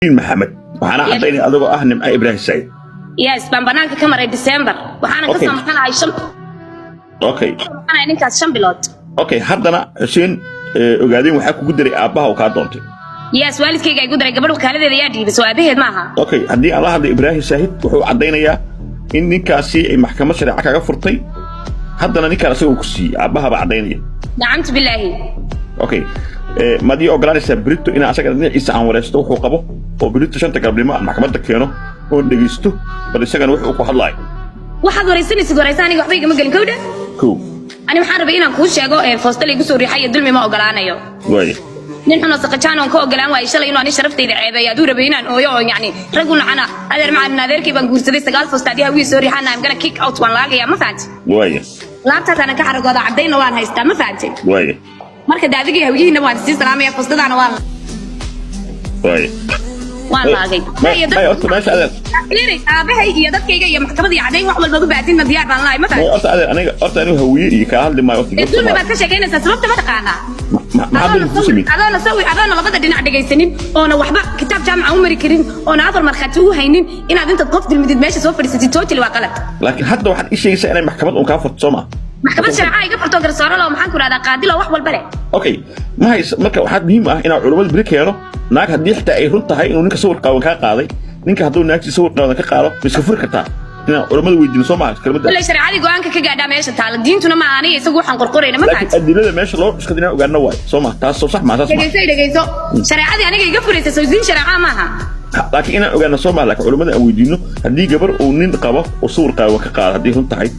محمد waxaana caddaynay adoo ah nimca Ibrahim Said yes baan banaanka ka maray December waxaana ka soo maqanahay okay ana ninkaas 5 bilood okay haddana Hussein ogaadeen waxa ku diray aabaha oo ka doontay yes waalidkayga ay gudray gabadh kaaladeeda yaa dhiibay soo aabaheed maaha okay hadii aan la hadlay Ibrahim Said wuxuu caddaynayaa in ninkaasi ay maxkamad sharci kaga furtay haddana ninkaas uu ku siiyay aabaha ba caddaynaya nacamtu billahi okay ما دي أوغلانيسا بريتو إن أشجع إن إيسا عن ورثته وحقبه وبريتو شنت قبل ما محكمة كيانو ونجستو بس شجع نروح وكحد لاي واحد ورثني سيد ورثاني وحبيك مجال كوده كو أنا محارب هنا كوش شجع فاستلي جسور ريحية الدل ما أوغلانا يو واي نحن نسقطان ونكو أوغلان وإيش الله إنه أنا شرفت إذا عيب يدور بينا أو يعني رجل عنا هذا مع النادر كي بنقول سدي استقال فاستديها ويسوري حنا يمكن كيك أوت وان لاقي ما فهمت واي لا بتاعنا كحرق هذا عبدين وان هيستا ما فهمت واي marka daadiga hawiyina waan si salaamaya fastadana waan laagay may orto meesha adeer leeyahay aabahay iyo dadkayga iyo maxkamadda cadeyn wax walba u baadin diyaar baan lahay ma fahmin orto adeer aniga hawiye iyo ka hadli maayo orto dulmi baad ka sheegaynaysaa sababta ma taqaana adana labada dhinac dhagaysanin oona waxba kitaab jaamaca u mari karin oona afar markhaati u haynin inaad inta qof dilmidid meesha soo fadhiisatid total waa qalad laakiin hadda waxaad ii sheegaysaa inay maxkamad uu ka furto Soomaa maxkamad sharci ay ka furto garsoore loo maxaan ku raada qaadi loo wax walba leh okay ma hayso marka waxaad muhiim ah in culimada bari keeno naag hadii xitaa ay run tahay inuu ninka sawir qaawan ka qaaday ninka haduu naagti sawir qaawan ka qaado iska furi kartaa ina culimada weydiin Soomaa kalmada la sharci go'aanka ka gaadha meesha taal diintuna ma aanay isagu waxaan qorqorayna ma fahanti adilada meesha loo iska dinaa ogaana way Soomaa taas soo sax ma taas dhageyso sharciadi aniga iga furaysa soo diin sharci ma aha laakiin ina ogaana Soomaa laakiin culimada aan weydiino hadii gabar uu nin qabo oo sawir qaawan ka qaado hadii run tahay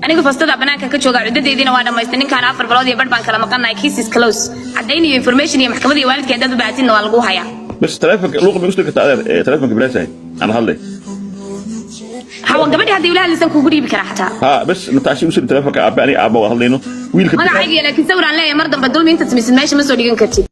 aniga fastada banaanka ka jooga ciidadeedina waa dhameystay ninkan 4 bilood iyo badh baan kala maqanahay cases close cadayniyo information iyo maxkamadda iyo waalidkeed dad baatin waa lagu hayaa bas taleefanka luuq ma isku taadeer taleefanka Ibrahim aan hadlay hawan gabadhi hadii walaal lisan kugu dhiibi kara xataa bas nataashi u soo taleefanka aabani aabo hadlayno wiilka magacayga laakiin sawiraan leeyahay mar dambe dulmi inta samisid meesha ma soo dhigan kartid